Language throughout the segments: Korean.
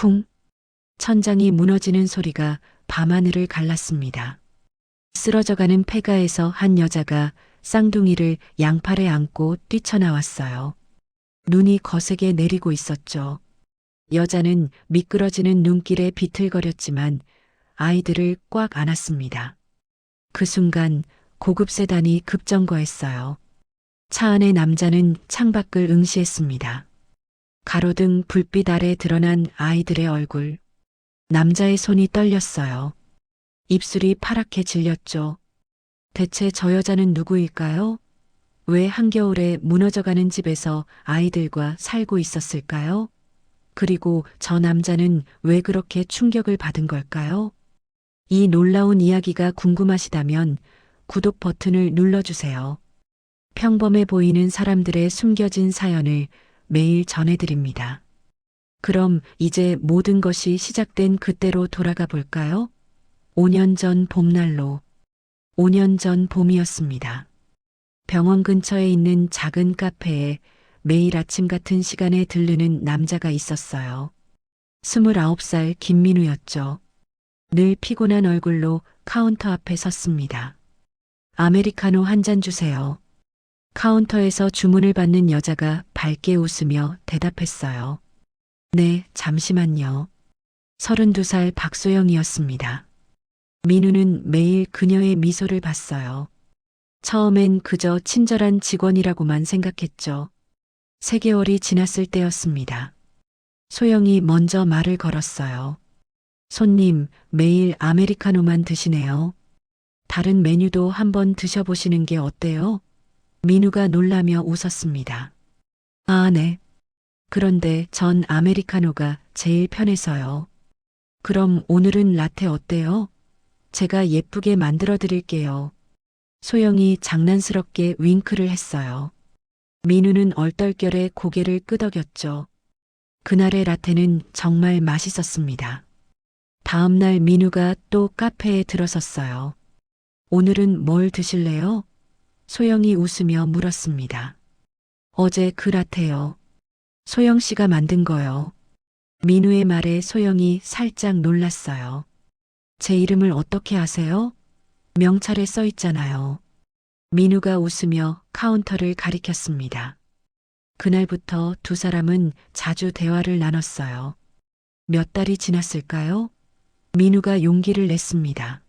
쿵. 천장이 무너지는 소리가 밤하늘을 갈랐습니다. 쓰러져가는 폐가에서 한 여자가 쌍둥이를 양팔에 안고 뛰쳐나왔어요. 눈이 거세게 내리고 있었죠. 여자는 미끄러지는 눈길에 비틀거렸지만 아이들을 꽉 안았습니다. 그 순간 고급 세단이 급정거했어요. 차 안의 남자는 창밖을 응시했습니다. 가로등 불빛 아래 드러난 아이들의 얼굴. 남자의 손이 떨렸어요. 입술이 파랗게 질렸죠. 대체 저 여자는 누구일까요? 왜 한겨울에 무너져가는 집에서 아이들과 살고 있었을까요? 그리고 저 남자는 왜 그렇게 충격을 받은 걸까요? 이 놀라운 이야기가 궁금하시다면 구독 버튼을 눌러주세요. 평범해 보이는 사람들의 숨겨진 사연을 매일 전해드립니다. 그럼 이제 모든 것이 시작된 그때로 돌아가 볼까요? 5년 전 봄날로. 5년 전 봄이었습니다. 병원 근처에 있는 작은 카페에 매일 아침 같은 시간에 들르는 남자가 있었어요. 29살 김민우였죠. 늘 피곤한 얼굴로 카운터 앞에 섰습니다. 아메리카노 한 잔 주세요. 카운터에서 주문을 받는 여자가 밝게 웃으며 대답했어요. 네, 잠시만요. 32살 박소영이었습니다. 민우는 매일 그녀의 미소를 봤어요. 처음엔 그저 친절한 직원이라고만 생각했죠. 3개월이 지났을 때였습니다. 소영이 먼저 말을 걸었어요. 손님, 매일 아메리카노만 드시네요. 다른 메뉴도 한번 드셔보시는 게 어때요? 민우가 놀라며 웃었습니다. 아, 네. 그런데 전 아메리카노가 제일 편해서요. 그럼 오늘은 라떼 어때요? 제가 예쁘게 만들어 드릴게요. 소영이 장난스럽게 윙크를 했어요. 민우는 얼떨결에 고개를 끄덕였죠. 그날의 라떼는 정말 맛있었습니다. 다음 날 민우가 또 카페에 들어섰어요. 오늘은 뭘 드실래요? 소영이 웃으며 물었습니다. 어제 그 라떼요. 소영 씨가 만든 거요. 민우의 말에 소영이 살짝 놀랐어요. 제 이름을 어떻게 아세요? 명찰에 써 있잖아요. 민우가 웃으며 카운터를 가리켰습니다. 그날부터 두 사람은 자주 대화를 나눴어요. 몇 달이 지났을까요? 민우가 용기를 냈습니다.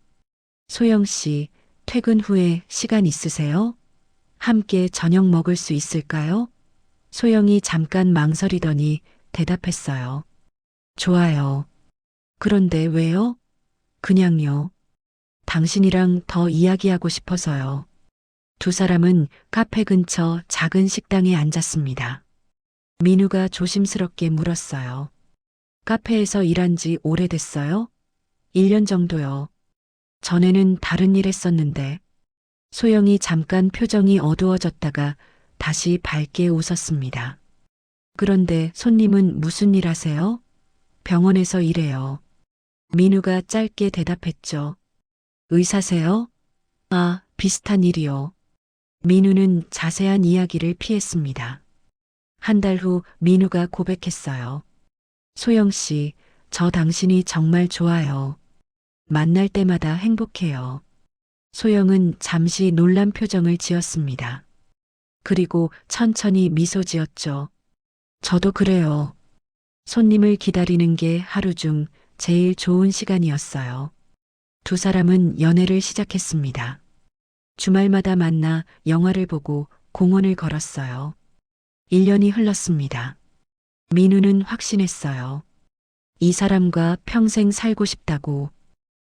소영 씨, 퇴근 후에 시간 있으세요? 함께 저녁 먹을 수 있을까요? 소영이 잠깐 망설이더니 대답했어요. 좋아요. 그런데 왜요? 그냥요. 당신이랑 더 이야기하고 싶어서요. 두 사람은 카페 근처 작은 식당에 앉았습니다. 민우가 조심스럽게 물었어요. 카페에서 일한 지 오래됐어요? 1년 정도요. 전에는 다른 일 했었는데. 소영이 잠깐 표정이 어두워졌다가 다시 밝게 웃었습니다. 그런데 손님은 무슨 일 하세요? 병원에서 일해요. 민우가 짧게 대답했죠. 의사세요? 아, 비슷한 일이요. 민우는 자세한 이야기를 피했습니다. 한 달 후 민우가 고백했어요. 소영 씨, 저 당신이 정말 좋아요. 만날 때마다 행복해요. 소영은 잠시 놀란 표정을 지었습니다. 그리고 천천히 미소 지었죠. 저도 그래요. 손님을 기다리는 게 하루 중 제일 좋은 시간이었어요. 두 사람은 연애를 시작했습니다. 주말마다 만나 영화를 보고 공원을 걸었어요. 1년이 흘렀습니다. 민우는 확신했어요. 이 사람과 평생 살고 싶다고.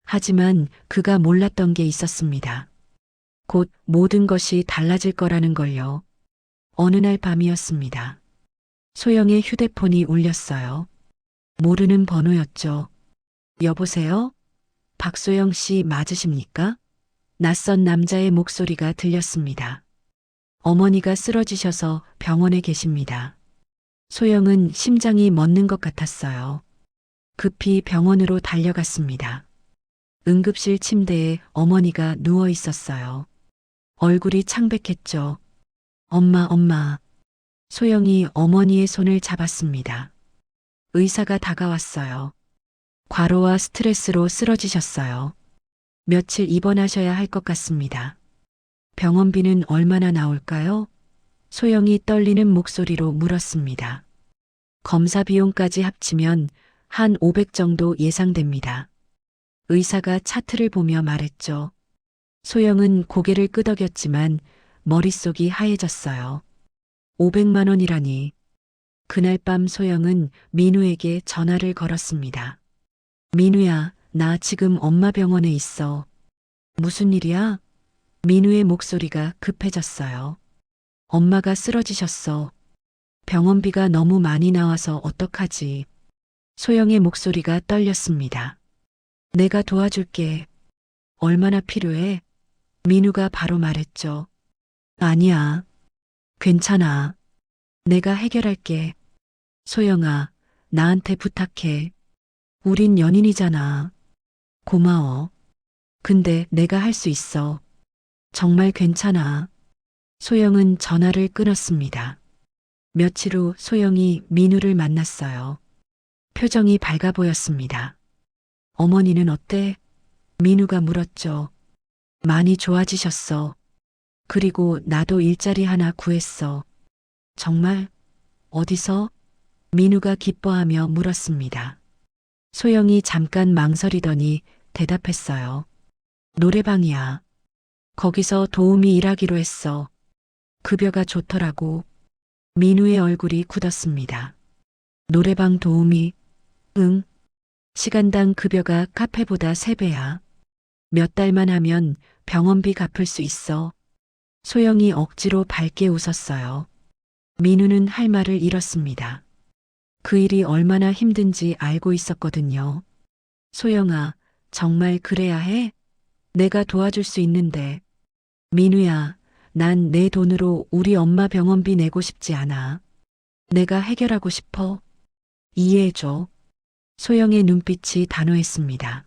하지만 그가 몰랐던 게 있었습니다. 곧 모든 것이 달라질 거라는 걸요. 어느 날 밤이었습니다. 소영의 휴대폰이 울렸어요. 모르는 번호였죠. 여보세요? 박소영 씨 맞으십니까? 낯선 남자의 목소리가 들렸습니다. 어머니가 쓰러지셔서 병원에 계십니다. 소영은 심장이 멎는 것 같았어요. 급히 병원으로 달려갔습니다. 응급실 침대에 어머니가 누워 있었어요. 얼굴이 창백했죠. 엄마, 엄마. 소영이 어머니의 손을 잡았습니다. 의사가 다가왔어요. 과로와 스트레스로 쓰러지셨어요. 며칠 입원하셔야 할 것 같습니다. 병원비는 얼마나 나올까요? 소영이 떨리는 목소리로 물었습니다. 검사 비용까지 합치면 한 500 정도 예상됩니다. 의사가 차트를 보며 말했죠. 소영은 고개를 끄덕였지만 머릿속이 하얘졌어요. 500만 원이라니. 그날 밤 소영은 민우에게 전화를 걸었습니다. 민우야, 나 지금 엄마 병원에 있어. 무슨 일이야? 민우의 목소리가 급해졌어요. 엄마가 쓰러지셨어. 병원비가 너무 많이 나와서 어떡하지? 소영의 목소리가 떨렸습니다. 내가 도와줄게. 얼마나 필요해? 민우가 바로 말했죠. 아니야. 괜찮아. 내가 해결할게. 소영아, 나한테 부탁해. 우린 연인이잖아. 고마워. 근데 내가 할 수 있어. 정말 괜찮아. 소영은 전화를 끊었습니다. 며칠 후 소영이 민우를 만났어요. 표정이 밝아 보였습니다. 어머니는 어때? 민우가 물었죠. 많이 좋아지셨어. 그리고 나도 일자리 하나 구했어. 정말? 어디서? 민우가 기뻐하며 물었습니다. 소영이 잠깐 망설이더니 대답했어요. 노래방이야. 거기서 도우미 일하기로 했어. 급여가 좋더라고. 민우의 얼굴이 굳었습니다. 노래방 도우미? 응. 시간당 급여가 카페보다 3배야. 몇 달만 하면 병원비 갚을 수 있어. 소영이 억지로 밝게 웃었어요. 민우는 할 말을 잃었습니다. 그 일이 얼마나 힘든지 알고 있었거든요. 소영아, 정말 그래야 해? 내가 도와줄 수 있는데. 민우야, 난 내 돈으로 우리 엄마 병원비 내고 싶지 않아. 내가 해결하고 싶어. 이해해줘. 소영의 눈빛이 단호했습니다.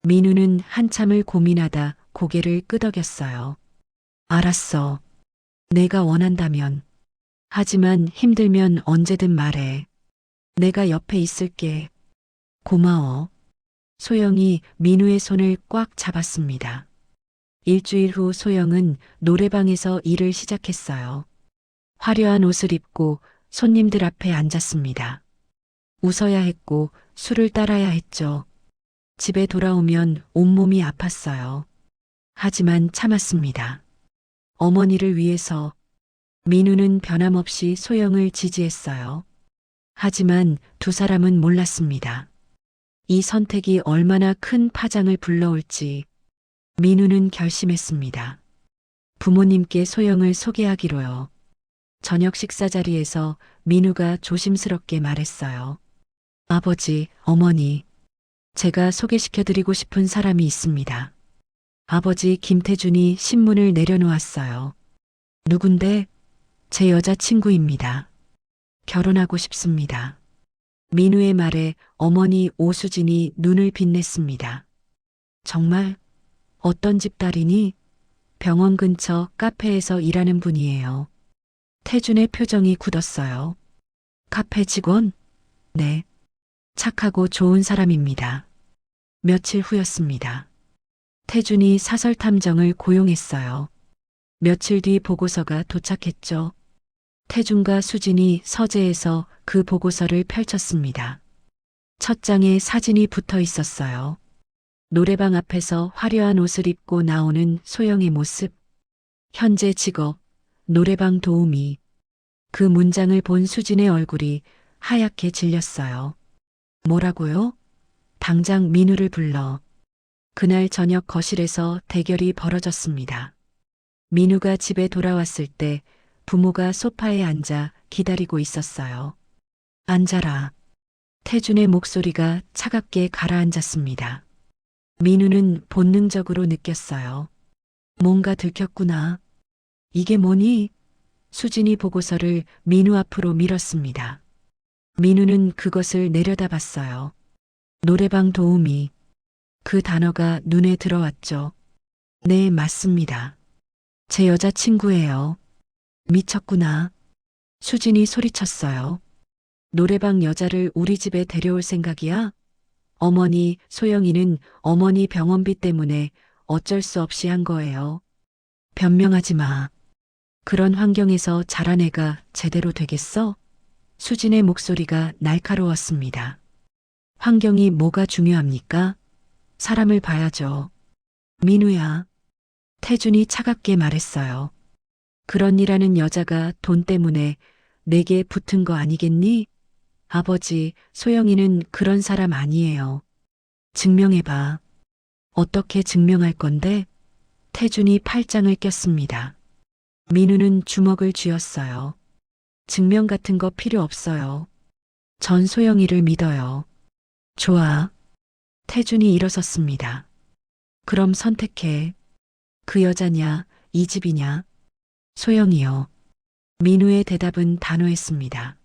민우는 한참을 고민하다 고개를 끄덕였어요. 알았어. 내가 원한다면. 하지만 힘들면 언제든 말해. 내가 옆에 있을게. 고마워. 소영이 민우의 손을 꽉 잡았습니다. 일주일 후 소영은 노래방에서 일을 시작했어요. 화려한 옷을 입고 손님들 앞에 앉았습니다. 웃어야 했고 술을 따라야 했죠. 집에 돌아오면 온몸이 아팠어요. 하지만 참았습니다. 어머니를 위해서. 민우는 변함없이 소영을 지지했어요. 하지만 두 사람은 몰랐습니다. 이 선택이 얼마나 큰 파장을 불러올지. 민우는 결심했습니다. 부모님께 소영을 소개하기로요. 저녁 식사 자리에서 민우가 조심스럽게 말했어요. 아버지, 어머니, 제가 소개시켜드리고 싶은 사람이 있습니다. 아버지 김태준이 신문을 내려놓았어요. 누군데? 제 여자친구입니다. 결혼하고 싶습니다. 민우의 말에 어머니 오수진이 눈을 빛냈습니다. 정말? 어떤 집 딸이니? 병원 근처 카페에서 일하는 분이에요. 태준의 표정이 굳었어요. 카페 직원? 네. 착하고 좋은 사람입니다. 며칠 후였습니다. 태준이 사설 탐정을 고용했어요. 며칠 뒤 보고서가 도착했죠. 태준과 수진이 서재에서 그 보고서를 펼쳤습니다. 첫 장에 사진이 붙어 있었어요. 노래방 앞에서 화려한 옷을 입고 나오는 소영의 모습. 현재 직업, 노래방 도우미. 그 문장을 본 수진의 얼굴이 하얗게 질렸어요. 뭐라고요? 당장 민우를 불러. 그날 저녁 거실에서 대결이 벌어졌습니다. 민우가 집에 돌아왔을 때 부모가 소파에 앉아 기다리고 있었어요. 앉아라. 태준의 목소리가 차갑게 가라앉았습니다. 민우는 본능적으로 느꼈어요. 뭔가 들켰구나. 이게 뭐니? 수진이 보고서를 민우 앞으로 밀었습니다. 민우는 그것을 내려다봤어요. 노래방 도우미. 그 단어가 눈에 들어왔죠. 네, 맞습니다. 제 여자친구예요. 미쳤구나. 수진이 소리쳤어요. 노래방 여자를 우리 집에 데려올 생각이야? 어머니, 소영이는 어머니 병원비 때문에 어쩔 수 없이 한 거예요. 변명하지 마. 그런 환경에서 자란 애가 제대로 되겠어? 수진의 목소리가 날카로웠습니다. 환경이 뭐가 중요합니까? 사람을 봐야죠. 민우야. 태준이 차갑게 말했어요. 그런 일하는 여자가 돈 때문에 내게 붙은 거 아니겠니? 아버지, 소영이는 그런 사람 아니에요. 증명해봐. 어떻게 증명할 건데? 태준이 팔짱을 꼈습니다. 민우는 주먹을 쥐었어요. 증명 같은 거 필요 없어요. 전 소영이를 믿어요. 좋아. 태준이 일어섰습니다. 그럼 선택해. 그 여자냐, 이 집이냐? 소영이요. 민우의 대답은 단호했습니다.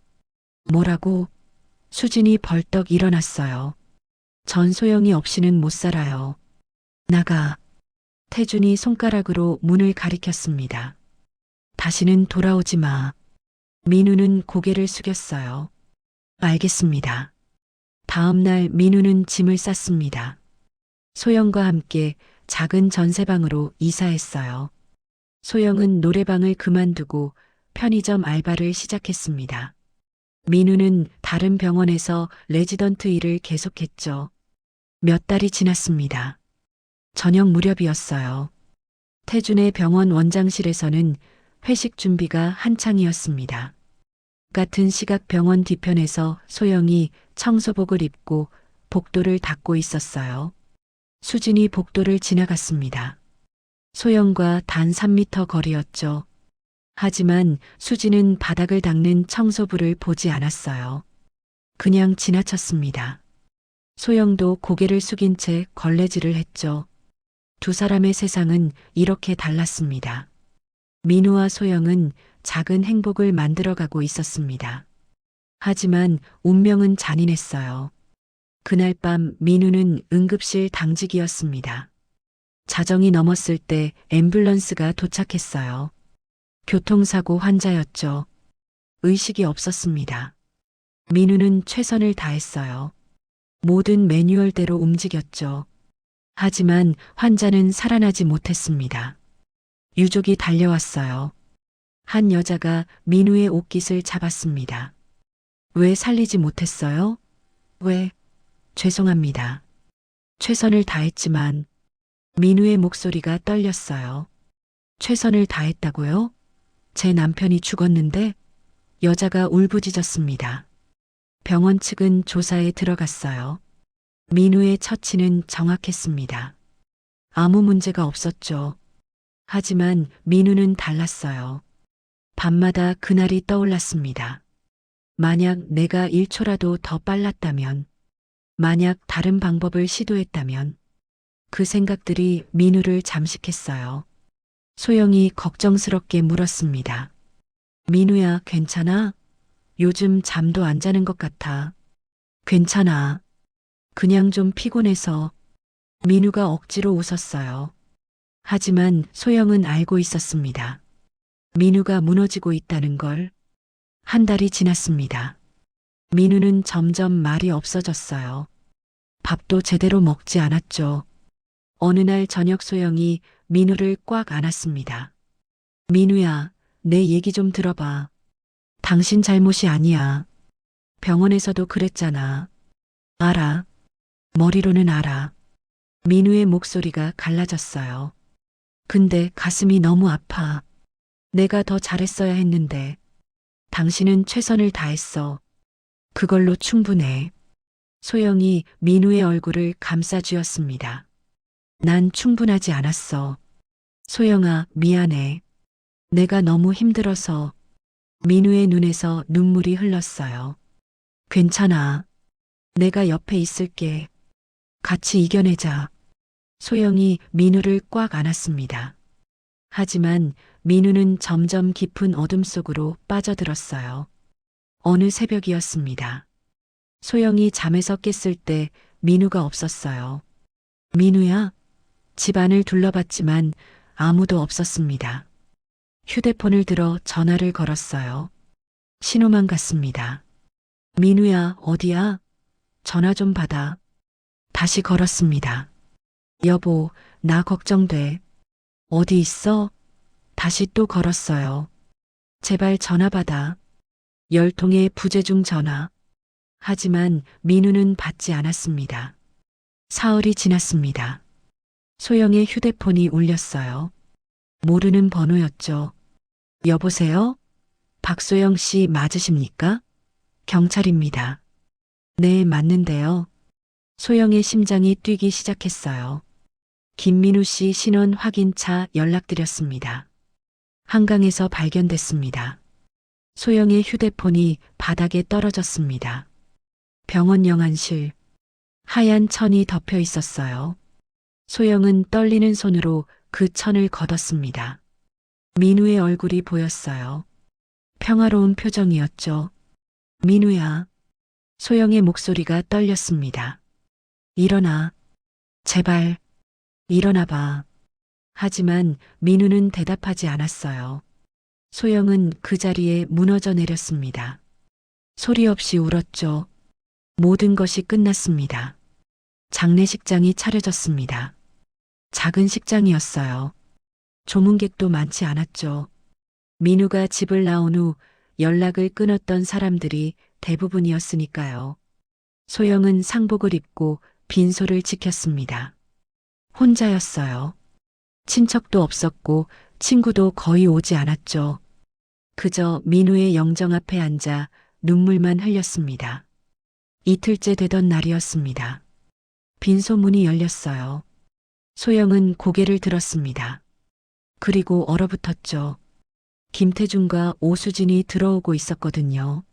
뭐라고? 수진이 벌떡 일어났어요. 전 소영이 없이는 못 살아요. 나가. 태준이 손가락으로 문을 가리켰습니다. 다시는 돌아오지 마. 민우는 고개를 숙였어요. 알겠습니다. 다음 날 민우는 짐을 쌌습니다. 소영과 함께 작은 전세방으로 이사했어요. 소영은 노래방을 그만두고 편의점 알바를 시작했습니다. 민우는 다른 병원에서 레지던트 일을 계속했죠. 몇 달이 지났습니다. 저녁 무렵이었어요. 태준의 병원 원장실에서는 회식 준비가 한창이었습니다. 같은 시각 병원 뒤편에서 소영이 청소복을 입고 복도를 닦고 있었어요. 수진이 복도를 지나갔습니다. 소영과 단 3미터 거리였죠. 하지만 수진은 바닥을 닦는 청소부를 보지 않았어요. 그냥 지나쳤습니다. 소영도 고개를 숙인 채 걸레질을 했죠. 두 사람의 세상은 이렇게 달랐습니다. 민우와 소영은 작은 행복을 만들어가고 있었습니다. 하지만 운명은 잔인했어요. 그날 밤 민우는 응급실 당직이었습니다. 자정이 넘었을 때 앰뷸런스가 도착했어요. 교통사고 환자였죠. 의식이 없었습니다. 민우는 최선을 다했어요. 모든 매뉴얼대로 움직였죠. 하지만 환자는 살아나지 못했습니다. 유족이 달려왔어요. 한 여자가 민우의 옷깃을 잡았습니다. 왜 살리지 못했어요? 왜? 죄송합니다. 최선을 다했지만 민우의 목소리가 떨렸어요. 최선을 다했다고요? 제 남편이 죽었는데? 여자가 울부짖었습니다. 병원 측은 조사에 들어갔어요. 민우의 처치는 정확했습니다. 아무 문제가 없었죠. 하지만 민우는 달랐어요. 밤마다 그날이 떠올랐습니다. 만약 내가 1초라도 더 빨랐다면, 만약 다른 방법을 시도했다면, 그 생각들이 민우를 잠식했어요. 소영이 걱정스럽게 물었습니다. 민우야, 괜찮아? 요즘 잠도 안 자는 것 같아. 괜찮아. 그냥 좀 피곤해서. 민우가 억지로 웃었어요. 하지만 소영은 알고 있었습니다. 민우가 무너지고 있다는 걸. 한 달이 지났습니다. 민우는 점점 말이 없어졌어요. 밥도 제대로 먹지 않았죠. 어느 날 저녁 소영이 민우를 꽉 안았습니다. 민우야, 내 얘기 좀 들어봐. 당신 잘못이 아니야. 병원에서도 그랬잖아. 알아. 머리로는 알아. 민우의 목소리가 갈라졌어요. 근데 가슴이 너무 아파. 내가 더 잘했어야 했는데. 당신은 최선을 다했어. 그걸로 충분해. 소영이 민우의 얼굴을 감싸쥐었습니다. 난 충분하지 않았어. 소영아, 미안해. 내가 너무 힘들어서. 민우의 눈에서 눈물이 흘렀어요. 괜찮아. 내가 옆에 있을게. 같이 이겨내자. 소영이 민우를 꽉 안았습니다. 하지만 민우는 점점 깊은 어둠 속으로 빠져들었어요. 어느 새벽이었습니다. 소영이 잠에서 깼을 때 민우가 없었어요. 민우야? 집안을 둘러봤지만 아무도 없었습니다. 휴대폰을 들어 전화를 걸었어요. 신호만 갔습니다. 민우야, 어디야? 전화 좀 받아. 다시 걸었습니다. 여보, 나 걱정돼. 어디 있어? 다시 또 걸었어요. 제발 전화 받아. 10통의 부재중 전화. 하지만 민우는 받지 않았습니다. 사흘이 지났습니다. 소영의 휴대폰이 울렸어요. 모르는 번호였죠. 여보세요? 박소영 씨 맞으십니까? 경찰입니다. 네, 맞는데요. 소영의 심장이 뛰기 시작했어요. 김민우 씨 신원 확인차 연락드렸습니다. 한강에서 발견됐습니다. 소영의 휴대폰이 바닥에 떨어졌습니다. 병원 영안실. 하얀 천이 덮여 있었어요. 소영은 떨리는 손으로 그 천을 걷었습니다. 민우의 얼굴이 보였어요. 평화로운 표정이었죠. 민우야. 소영의 목소리가 떨렸습니다. 일어나. 제발. 일어나 봐. 하지만 민우는 대답하지 않았어요. 소영은 그 자리에 무너져 내렸습니다. 소리 없이 울었죠. 모든 것이 끝났습니다. 장례식장이 차려졌습니다. 작은 식장이었어요. 조문객도 많지 않았죠. 민우가 집을 나온 후 연락을 끊었던 사람들이 대부분이었으니까요. 소영은 상복을 입고 빈소를 지켰습니다. 혼자였어요. 친척도 없었고 친구도 거의 오지 않았죠. 그저 민우의 영정 앞에 앉아 눈물만 흘렸습니다. 이틀째 되던 날이었습니다. 빈소 문이 열렸어요. 소영은 고개를 들었습니다. 그리고 얼어붙었죠. 김태준과 오수진이 들어오고 있었거든요.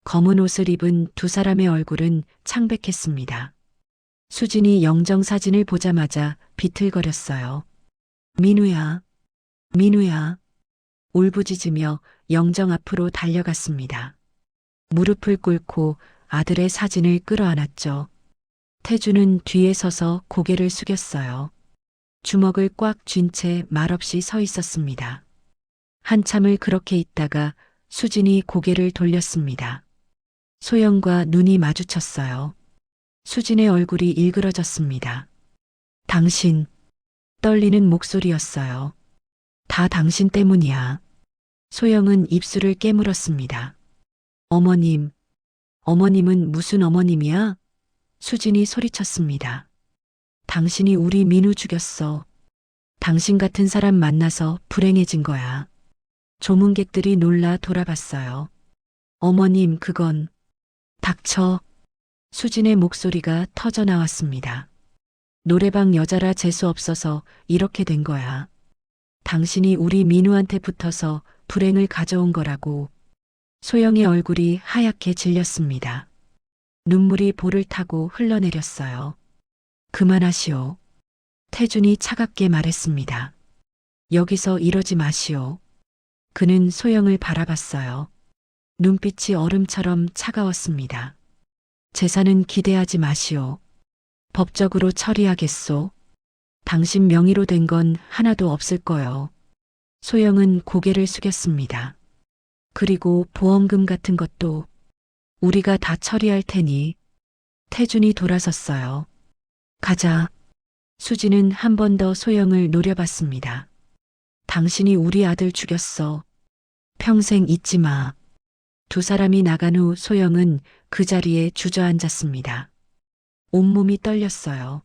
검은 옷을 입은 두 사람의 얼굴은 창백했습니다. 수진이 영정 사진을 보자마자 비틀거렸어요. 민우야, 민우야. 울부짖으며 영정 앞으로 달려갔습니다. 무릎을 꿇고 아들의 사진을 끌어안았죠. 태주는 뒤에 서서 고개를 숙였어요. 주먹을 꽉 쥔 채 말없이 서 있었습니다. 한참을 그렇게 있다가 수진이 고개를 돌렸습니다. 소영과 눈이 마주쳤어요. 수진의 얼굴이 일그러졌습니다. 당신, 떨리는 목소리였어요. 다 당신 때문이야. 소영은 입술을 깨물었습니다. 어머님, 어머님은 무슨 어머님이야? 수진이 소리쳤습니다. 당신이 우리 민우 죽였어. 당신 같은 사람 만나서 불행해진 거야. 조문객들이 놀라 돌아봤어요. 어머님, 그건 닥쳐. 수진의 목소리가 터져 나왔습니다. 노래방 여자라 재수 없어서 이렇게 된 거야. 당신이 우리 민우한테 붙어서 불행을 가져온 거라고. 소영의 얼굴이 하얗게 질렸습니다. 눈물이 볼을 타고 흘러내렸어요. 그만하시오. 태준이 차갑게 말했습니다. 여기서 이러지 마시오. 그는 소영을 바라봤어요. 눈빛이 얼음처럼 차가웠습니다. 재산은 기대하지 마시오. 법적으로 처리하겠소. 당신 명의로 된 건 하나도 없을 거요. 소영은 고개를 숙였습니다. 그리고 보험금 같은 것도 우리가 다 처리할 테니. 태준이 돌아섰어요. 가자. 수지는 한 번 더 소영을 노려봤습니다. 당신이 우리 아들 죽였어. 평생 잊지 마. 두 사람이 나간 후 소영은 그 자리에 주저앉았습니다. 온몸이 떨렸어요.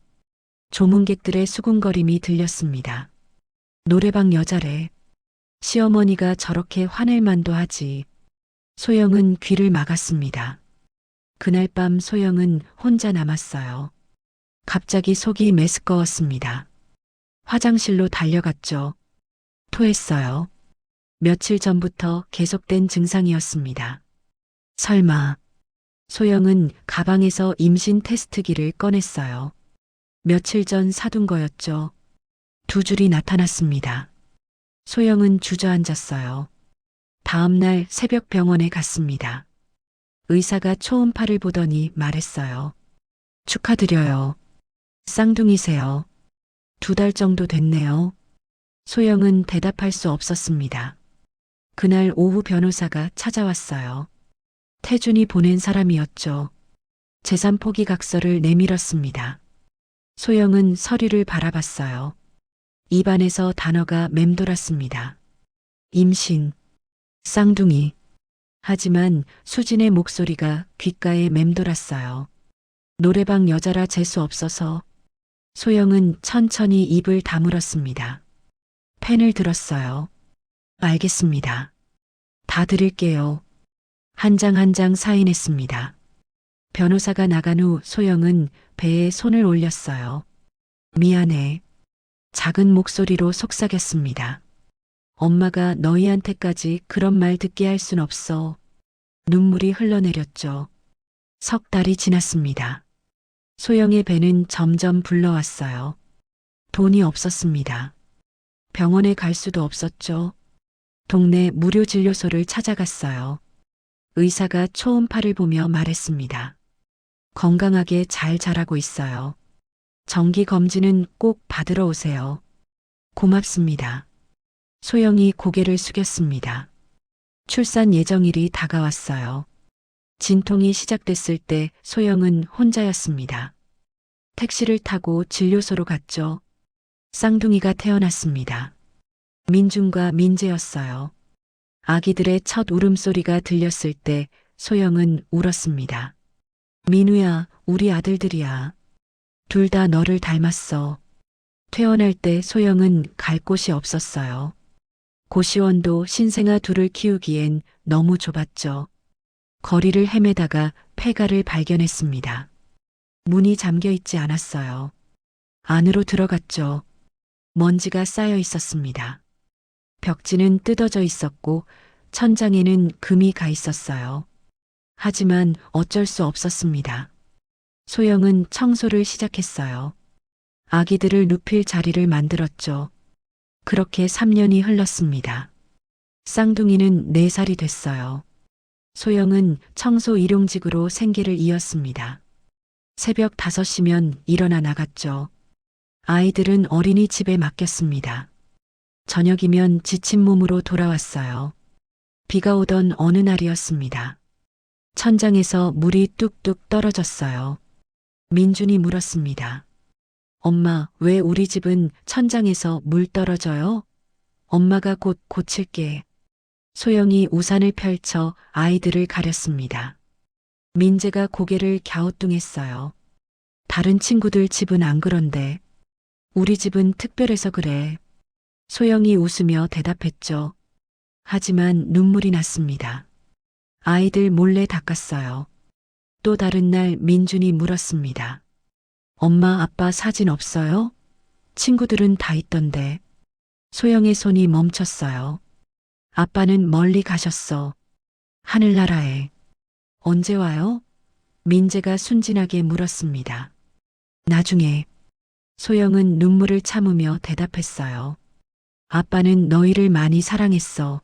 조문객들의 수군거림이 들렸습니다. 노래방 여자래. 시어머니가 저렇게 화낼 만도 하지. 소영은 귀를 막았습니다. 그날 밤 소영은 혼자 남았어요. 갑자기 속이 메스꺼웠습니다. 화장실로 달려갔죠. 토했어요. 며칠 전부터 계속된 증상이었습니다. 설마. 소영은 가방에서 임신 테스트기를 꺼냈어요. 며칠 전 사둔 거였죠. 두 줄이 나타났습니다. 소영은 주저앉았어요. 다음 날 새벽 병원에 갔습니다. 의사가 초음파를 보더니 말했어요. 축하드려요. 쌍둥이세요. 2달 정도 됐네요. 소영은 대답할 수 없었습니다. 그날 오후 변호사가 찾아왔어요. 태준이 보낸 사람이었죠. 재산 포기 각서를 내밀었습니다. 소영은 서류를 바라봤어요. 입안에서 단어가 맴돌았습니다. 임신, 쌍둥이. 하지만 수진의 목소리가 귓가에 맴돌았어요. 노래방 여자라 재수 없어서. 소영은 천천히 입을 다물었습니다. 펜을 들었어요. 알겠습니다. 다 드릴게요. 한 장 한 장 사인했습니다. 변호사가 나간 후 소영은 배에 손을 올렸어요. 미안해. 작은 목소리로 속삭였습니다. 엄마가 너희한테까지 그런 말 듣게 할 순 없어. 눈물이 흘러내렸죠. 석 달이 지났습니다. 소영의 배는 점점 불러왔어요. 돈이 없었습니다. 병원에 갈 수도 없었죠. 동네 무료 진료소를 찾아갔어요. 의사가 초음파를 보며 말했습니다. 건강하게 잘 자라고 있어요. 정기 검진은 꼭 받으러 오세요. 고맙습니다. 소영이 고개를 숙였습니다. 출산 예정일이 다가왔어요. 진통이 시작됐을 때 소영은 혼자였습니다. 택시를 타고 진료소로 갔죠. 쌍둥이가 태어났습니다. 민준과 민재였어요. 아기들의 첫 울음소리가 들렸을 때 소영은 울었습니다. 민우야, 우리 아들들이야. 둘 다 너를 닮았어. 퇴원할 때 소영은 갈 곳이 없었어요. 고시원도 신생아 둘을 키우기엔 너무 좁았죠. 거리를 헤매다가 폐가를 발견했습니다. 문이 잠겨 있지 않았어요. 안으로 들어갔죠. 먼지가 쌓여 있었습니다. 벽지는 뜯어져 있었고 천장에는 금이 가 있었어요. 하지만 어쩔 수 없었습니다. 소영은 청소를 시작했어요. 아기들을 눕힐 자리를 만들었죠. 그렇게 3년이 흘렀습니다. 쌍둥이는 4살이 됐어요. 소영은 청소 일용직으로 생계를 이었습니다. 새벽 5시면 일어나 나갔죠. 아이들은 어린이집에 맡겼습니다. 저녁이면 지친 몸으로 돌아왔어요. 비가 오던 어느 날이었습니다. 천장에서 물이 뚝뚝 떨어졌어요. 민준이 물었습니다. 엄마, 왜 우리 집은 천장에서 물 떨어져요? 엄마가 곧 고칠게. 소영이 우산을 펼쳐 아이들을 가렸습니다. 민재가 고개를 갸우뚱했어요. 다른 친구들 집은 안 그런데 우리 집은 특별해서 그래. 소영이 웃으며 대답했죠. 하지만 눈물이 났습니다. 아이들 몰래 닦았어요. 또 다른 날 민준이 물었습니다. 엄마, 아빠 사진 없어요? 친구들은 다 있던데. 소영의 손이 멈췄어요. 아빠는 멀리 가셨어. 하늘나라에. 언제 와요? 민재가 순진하게 물었습니다. 나중에. 소영은 눈물을 참으며 대답했어요. 아빠는 너희를 많이 사랑했어.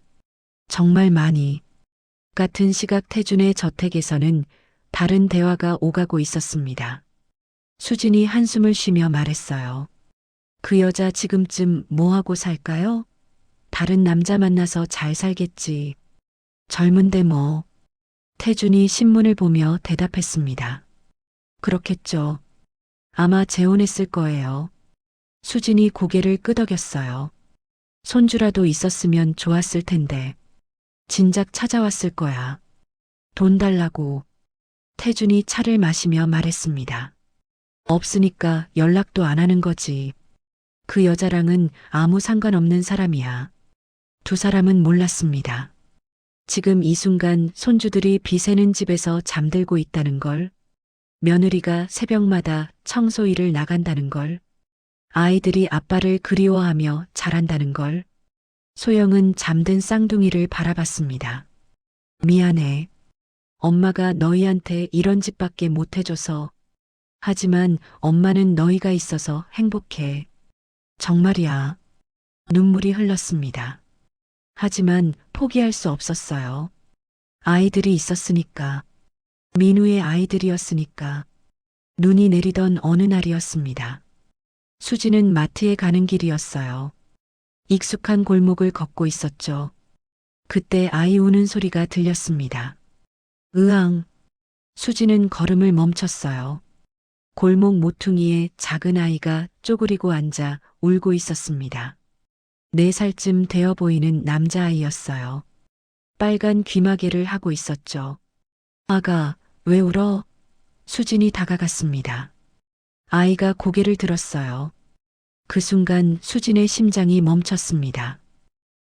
정말 많이. 같은 시각 태준의 저택에서는 다른 대화가 오가고 있었습니다. 수진이 한숨을 쉬며 말했어요. 그 여자 지금쯤 뭐하고 살까요? 다른 남자 만나서 잘 살겠지. 젊은데 뭐. 태준이 신문을 보며 대답했습니다. 그렇겠죠. 아마 재혼했을 거예요. 수진이 고개를 끄덕였어요. 손주라도 있었으면 좋았을 텐데. 진작 찾아왔을 거야. 돈 달라고. 태준이 차를 마시며 말했습니다. 없으니까 연락도 안 하는 거지. 그 여자랑은 아무 상관없는 사람이야. 두 사람은 몰랐습니다. 지금 이 순간 손주들이 비새는 집에서 잠들고 있다는 걸, 며느리가 새벽마다 청소 일을 나간다는 걸, 아이들이 아빠를 그리워하며 자란다는 걸, 소영은 잠든 쌍둥이를 바라봤습니다. 미안해. 엄마가 너희한테 이런 집밖에 못 해줘서. 하지만 엄마는 너희가 있어서 행복해. 정말이야. 눈물이 흘렀습니다. 하지만 포기할 수 없었어요. 아이들이 있었으니까. 민우의 아이들이었으니까. 눈이 내리던 어느 날이었습니다. 수지는 마트에 가는 길이었어요. 익숙한 골목을 걷고 있었죠. 그때 아이 우는 소리가 들렸습니다. 으앙. 수지는 걸음을 멈췄어요. 골목 모퉁이에 작은 아이가 쪼그리고 앉아 울고 있었습니다. 4살쯤 되어 보이는 남자아이였어요. 빨간 귀마개를 하고 있었죠. 아가, 왜 울어? 수진이 다가갔습니다. 아이가 고개를 들었어요. 그 순간 수진의 심장이 멈췄습니다.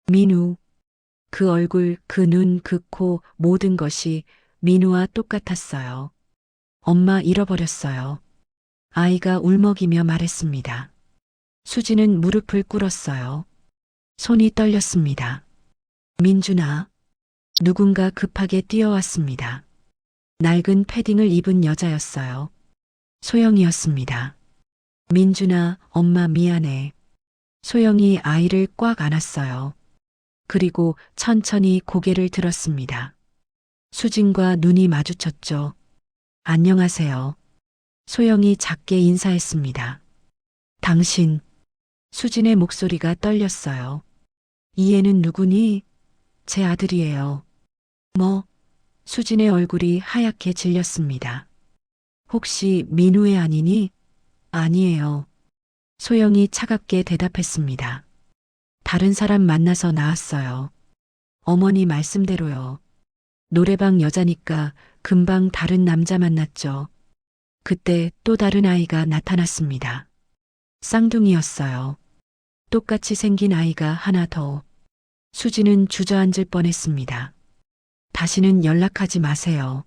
민우. 그 얼굴, 그 눈, 그 코, 모든 것이 민우와 똑같았어요. 엄마 잃어버렸어요. 아이가 울먹이며 말했습니다. 수지는 무릎을 꿇었어요. 손이 떨렸습니다. 민준아. 누군가 급하게 뛰어왔습니다. 낡은 패딩을 입은 여자였어요. 소영이었습니다. 민준아, 엄마 미안해. 소영이 아이를 꽉 안았어요. 그리고 천천히 고개를 들었습니다. 수진과 눈이 마주쳤죠. 안녕하세요. 소영이 작게 인사했습니다. 당신. 수진의 목소리가 떨렸어요. 이 애는 누구니? 제 아들이에요. 뭐? 수진의 얼굴이 하얗게 질렸습니다. 혹시 민우의 아니니? 아니에요. 소영이 차갑게 대답했습니다. 다른 사람 만나서 나왔어요. 어머니 말씀대로요. 노래방 여자니까 금방 다른 남자 만났죠. 그때 또 다른 아이가 나타났습니다. 쌍둥이였어요. 똑같이 생긴 아이가 하나 더. 수지는 주저앉을 뻔했습니다. 다시는 연락하지 마세요.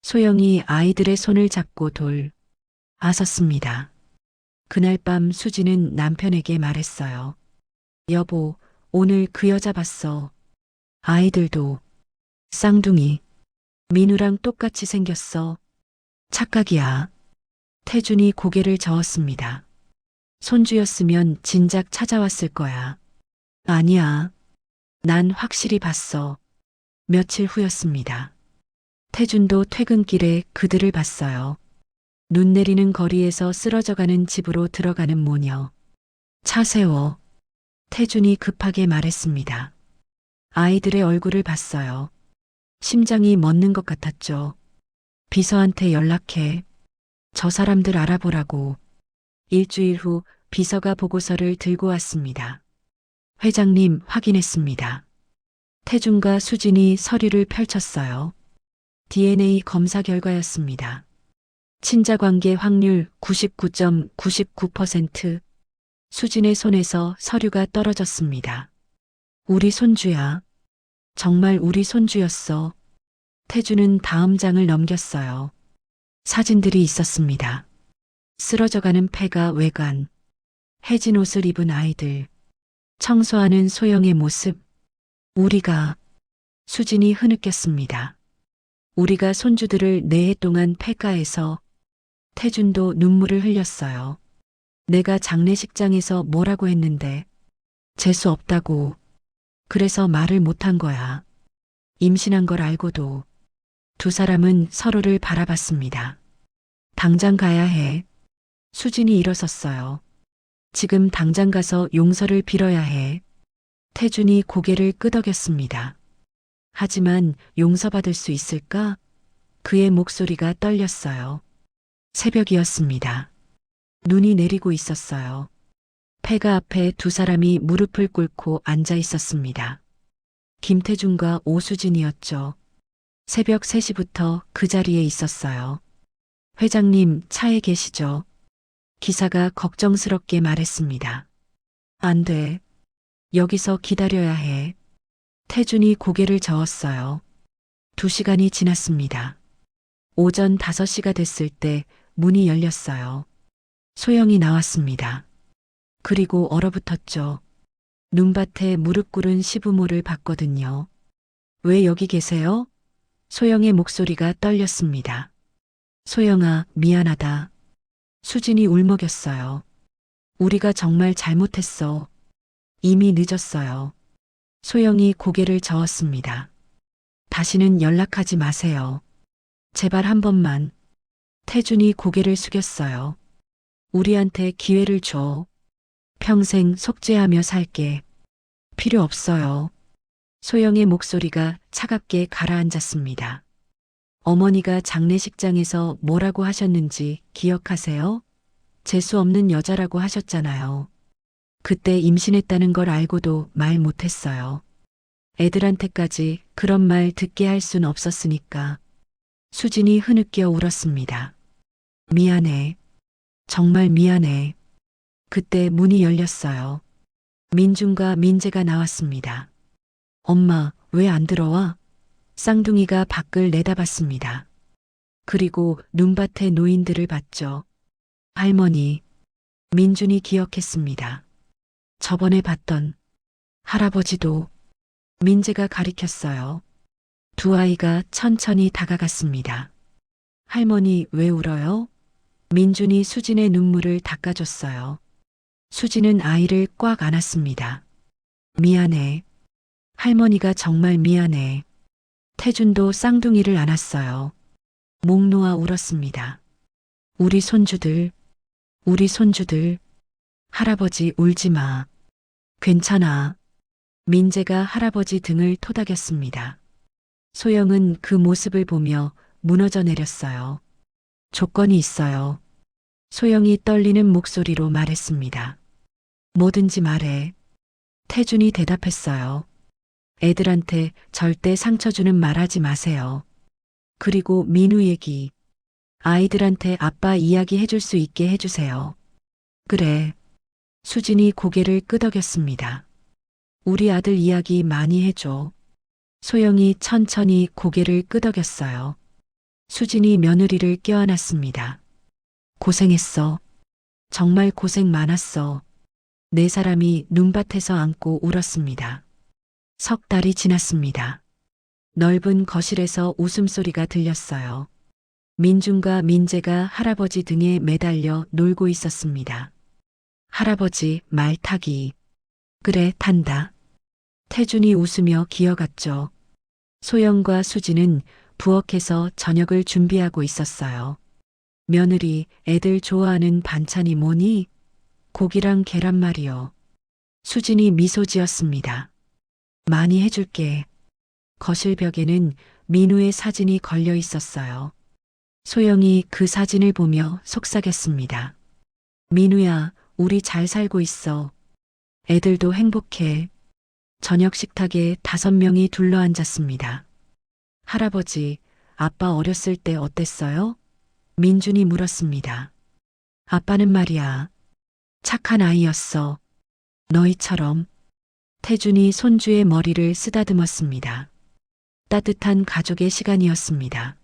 소영이 아이들의 손을 잡고 아섰습니다. 그날 밤 수지는 남편에게 말했어요. 여보, 오늘 그 여자 봤어. 아이들도. 쌍둥이. 민우랑 똑같이 생겼어. 착각이야. 태준이 고개를 저었습니다. 손주였으면 진작 찾아왔을 거야. 아니야. 난 확실히 봤어. 며칠 후였습니다. 태준도 퇴근길에 그들을 봤어요. 눈 내리는 거리에서 쓰러져가는 집으로 들어가는 모녀. 차 세워. 태준이 급하게 말했습니다. 아이들의 얼굴을 봤어요. 심장이 멎는 것 같았죠. 비서한테 연락해. 저 사람들 알아보라고. 일주일 후 비서가 보고서를 들고 왔습니다. 회장님 확인했습니다. 태준과 수진이 서류를 펼쳤어요. DNA 검사 결과였습니다. 친자관계 확률 99.99%. 수진의 손에서 서류가 떨어졌습니다. 우리 손주야. 정말 우리 손주였어. 태준은 다음 장을 넘겼어요. 사진들이 있었습니다. 쓰러져가는 폐가 외관, 해진 옷을 입은 아이들, 청소하는 소영의 모습. 우리가. 수진이 흐느꼈습니다. 우리가 손주들을 4해 동안 폐가에서. 태준도 눈물을 흘렸어요. 내가 장례식장에서 뭐라고 했는데. 재수 없다고. 그래서 말을 못한 거야. 임신한 걸 알고도. 두 사람은 서로를 바라봤습니다. 당장 가야 해. 수진이 일어섰어요. 지금 당장 가서 용서를 빌어야 해. 태준이 고개를 끄덕였습니다. 하지만 용서받을 수 있을까? 그의 목소리가 떨렸어요. 새벽이었습니다. 눈이 내리고 있었어요. 폐가 앞에 두 사람이 무릎을 꿇고 앉아 있었습니다. 김태준과 오수진이었죠. 새벽 3시부터 그 자리에 있었어요. 회장님 차에 계시죠? 기사가 걱정스럽게 말했습니다. 안 돼. 여기서 기다려야 해. 태준이 고개를 저었어요. 2시간이 지났습니다. 오전 5시가 됐을 때 문이 열렸어요. 소영이 나왔습니다. 그리고 얼어붙었죠. 눈밭에 무릎 꿇은 시부모를 봤거든요. 왜 여기 계세요? 소영의 목소리가 떨렸습니다. 소영아, 미안하다. 수진이 울먹였어요. 우리가 정말 잘못했어. 이미 늦었어요. 소영이 고개를 저었습니다. 다시는 연락하지 마세요. 제발 한 번만. 태준이 고개를 숙였어요. 우리한테 기회를 줘. 평생 속죄하며 살게. 필요 없어요. 소영의 목소리가 차갑게 가라앉았습니다. 어머니가 장례식장에서 뭐라고 하셨는지 기억하세요? 재수 없는 여자라고 하셨잖아요. 그때 임신했다는 걸 알고도 말 못했어요. 애들한테까지 그런 말 듣게 할 순 없었으니까. 수진이 흐느껴 울었습니다. 미안해. 정말 미안해. 그때 문이 열렸어요. 민준과 민재가 나왔습니다. 엄마, 왜 안 들어와? 쌍둥이가 밖을 내다봤습니다. 그리고 눈밭의 노인들을 봤죠. 할머니, 민준이 기억했습니다. 저번에 봤던 할아버지도 민재가 가리켰어요. 두 아이가 천천히 다가갔습니다. 할머니 왜 울어요? 민준이 수진의 눈물을 닦아줬어요. 수진은 아이를 꽉 안았습니다. 미안해. 할머니가 정말 미안해. 태준도 쌍둥이를 안았어요. 목 놓아 울었습니다. 우리 손주들, 우리 손주들. 할아버지 울지 마. 괜찮아. 민재가 할아버지 등을 토닥였습니다. 소영은 그 모습을 보며 무너져 내렸어요. 조건이 있어요. 소영이 떨리는 목소리로 말했습니다. 뭐든지 말해. 태준이 대답했어요. 애들한테 절대 상처 주는 말 하지 마세요. 그리고 민우 얘기. 아이들한테 아빠 이야기 해줄 수 있게 해주세요. 그래. 수진이 고개를 끄덕였습니다. 우리 아들 이야기 많이 해줘. 소영이 천천히 고개를 끄덕였어요. 수진이 며느리를 껴안았습니다. 고생했어. 정말 고생 많았어. 네 사람이 눈밭에서 안고 울었습니다. 석 달이 지났습니다. 넓은 거실에서 웃음소리가 들렸어요. 민준과 민재가 할아버지 등에 매달려 놀고 있었습니다. 할아버지 말 타기. 그래, 탄다. 태준이 웃으며 기어갔죠. 소영과 수진은 부엌에서 저녁을 준비하고 있었어요. 며느리, 애들 좋아하는 반찬이 뭐니? 고기랑 계란말이요. 수진이 미소 지었습니다. 많이 해줄게. 거실 벽에는 민우의 사진이 걸려 있었어요. 소영이 그 사진을 보며 속삭였습니다. 민우야, 우리 잘 살고 있어. 애들도 행복해. 저녁 식탁에 5명이 둘러앉았습니다. 할아버지, 아빠 어렸을 때 어땠어요? 민준이 물었습니다. 아빠는 말이야. 착한 아이였어. 너희처럼. 태준이 손주의 머리를 쓰다듬었습니다. 따뜻한 가족의 시간이었습니다.